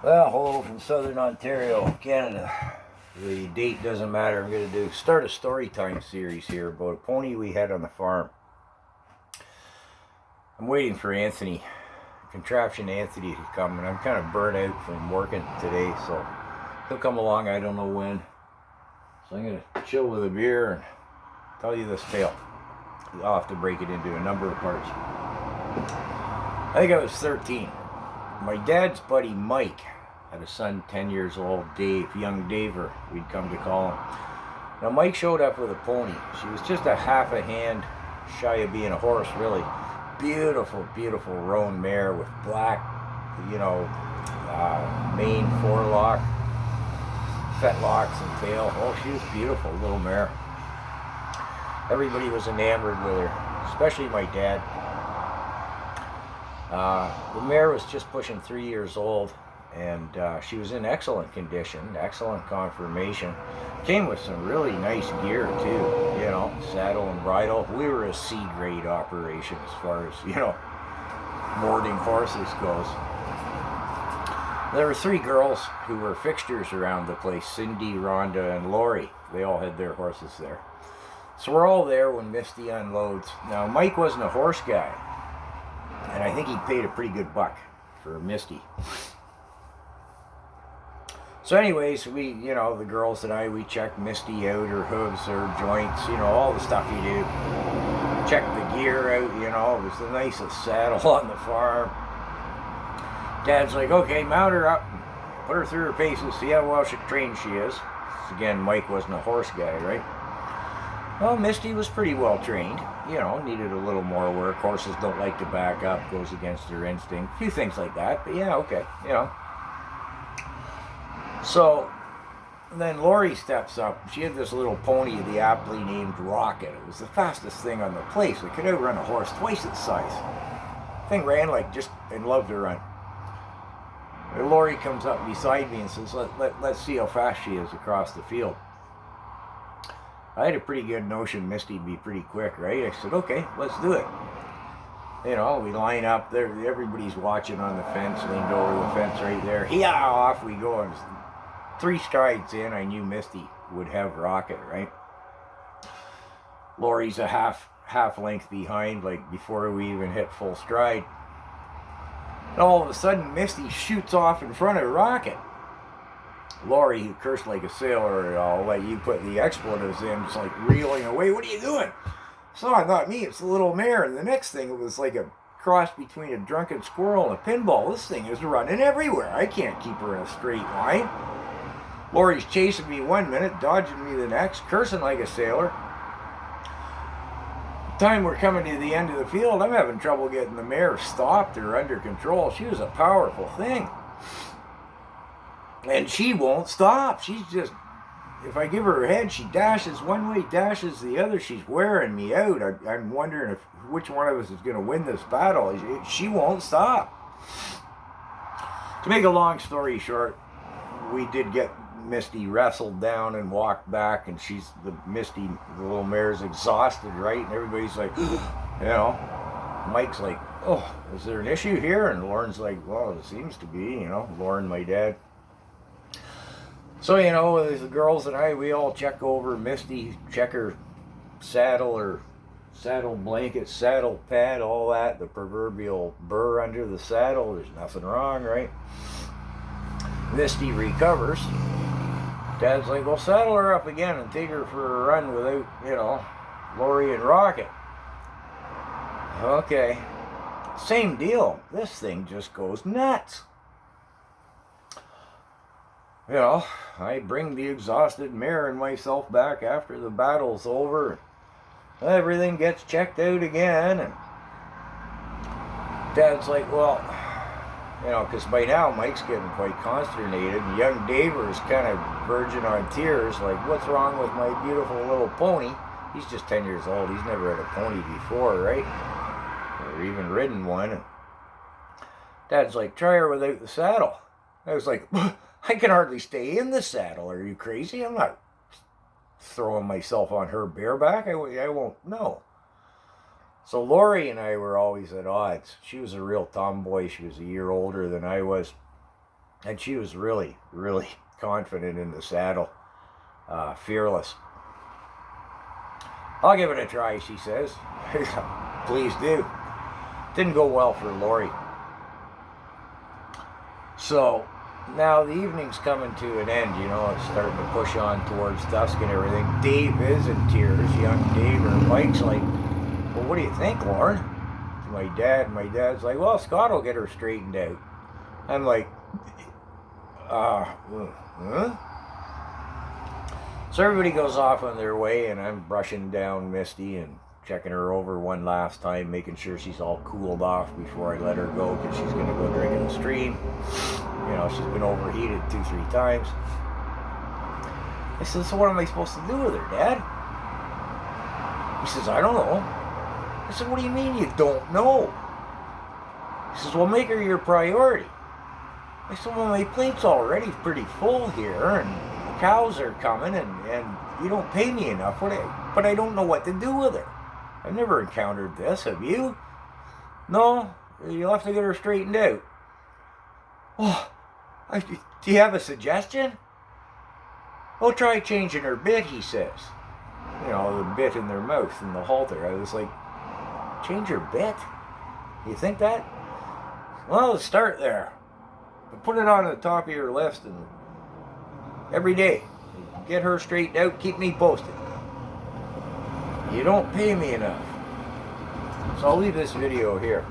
Well, hello from Southern Ontario, Canada. The date doesn't matter. I'm going to start a story time series here about a pony we had on the farm. I'm waiting for Anthony, Contraption Anthony, to come, and I'm kind of burnt out from working today, so he'll come along. I don't know when. So I'm going to chill with a beer and tell you this tale. I'll have to break it into a number of parts. I think I was 13. My dad's buddy Mike had a son 10 years old, Dave, young Daver, we'd come to call him. Now Mike showed up with a pony. She was just a half a hand shy of being a horse, really. Beautiful, beautiful roan mare with black, mane, forelock, fetlocks and tail. Oh, she was beautiful, little mare. Everybody was enamored with her, especially my dad. The mare was just pushing 3 years old, and she was in excellent condition, excellent conformation. Came with some really nice gear too, saddle and bridle. We were a C-grade operation as far as, boarding horses goes. There were 3 girls who were fixtures around the place: Cindy, Rhonda, and Lori. They all had their horses there. So we're all there when Misty unloads. Now, Mike wasn't a horse guy, and I think he paid a pretty good buck for Misty. So anyways, we, the girls and I, we checked Misty out, her hooves, her joints, all the stuff you do. Check the gear out, it was the nicest saddle on the farm. Dad's like, okay, mount her up, put her through her paces, see how well trained she is. Again, Mike wasn't a horse guy, right? Well, Misty was pretty well trained, needed a little more work. Horses don't like to back up, goes against their instinct. A few things like that, but yeah, okay, So, then Lori steps up. She had this little pony, the aptly named Rocket. It was the fastest thing on the place. It could outrun a horse twice its size. The thing ran and loved to run. And Lori comes up beside me and says, let's see how fast she is across the field. I had a pretty good notion Misty'd be pretty quick, right? I said, okay, let's do it. We line up there. Everybody's watching on the fence, leaned over the fence right there. Yeah, off we go. And 3 strides in, I knew Misty would have Rocket, right? Lori's a half length behind, like before we even hit full stride. And all of a sudden, Misty shoots off in front of Rocket. Lori, who cursed like a sailor, I'll let you put the expletives in, just like reeling away. What are you doing? So I thought, it's the little mare. And the next thing, it was like a cross between a drunken squirrel and a pinball. This thing is running everywhere. I can't keep her in a straight line. Lori's chasing me 1 minute, dodging me the next, cursing like a sailor. The time we're coming to the end of the field, I'm having trouble getting the mare stopped or under control. She was a powerful thing. And she won't stop. She's just, if I give her her head, she dashes one way, dashes the other. She's wearing me out. I'm wondering which one of us is going to win this battle. She won't stop. To make a long story short, we did get Misty wrestled down and walked back, and the little mare's exhausted, right? And everybody's like, Mike's like, oh, is there an issue here? And Lauren's like, well, it seems to be, Lauren, my dad. So, the girls and I, we all check over Misty, check her saddle, or saddle blanket, saddle pad, all that, the proverbial burr under the saddle. There's nothing wrong, right? Misty recovers. Dad's like, well, saddle her up again and take her for a run without, Lori and Rocket. Okay. Same deal. This thing just goes nuts. I bring the exhausted mare and myself back after the battle's over. Everything gets checked out again, and Dad's like, well, because by now Mike's getting quite consternated, and young Daver is kind of verging on tears, like, what's wrong with my beautiful little pony? He's just 10 years old. He's never had a pony before, right? Or even ridden one. And Dad's like, try her without the saddle. I was like, I can hardly stay in the saddle. Are you crazy? I'm not throwing myself on her bareback. I won't. No. So Lori and I were always at odds. She was a real tomboy. She was a year older than I was. And she was really, really confident in the saddle. Fearless. I'll give it a try, she says. Please do. Didn't go well for Lori. So, now the evening's coming to an end, you know, it's starting to push on towards dusk and everything. Dave is in tears, young Dave, and Mike's like, well, what do you think, Lauren? To my dad's like, well, Scott will get her straightened out. I'm like, huh? So everybody goes off on their way, and I'm brushing down Misty and checking her over one last time, making sure she's all cooled off before I let her go, because she's going to go drink in the stream. You know, she's been overheated 2-3 times. I said, so what am I supposed to do with her, Dad? He says, I don't know. I said, what do you mean you don't know? He says, well, make her your priority. I said, well, my plate's already pretty full here, and the cows are coming, and you don't pay me enough, but I don't know what to do with her. I've never encountered this, have you? No, you'll have to get her straightened out. Oh, do you have a suggestion? Oh, try changing her bit, he says. You know, the bit in their mouth and the halter. I was like, change her bit? You think that? Well, let's start there. But put it on the top of your list, and every day, get her straightened out, keep me posted. You don't pay me enough. So I'll leave this video here.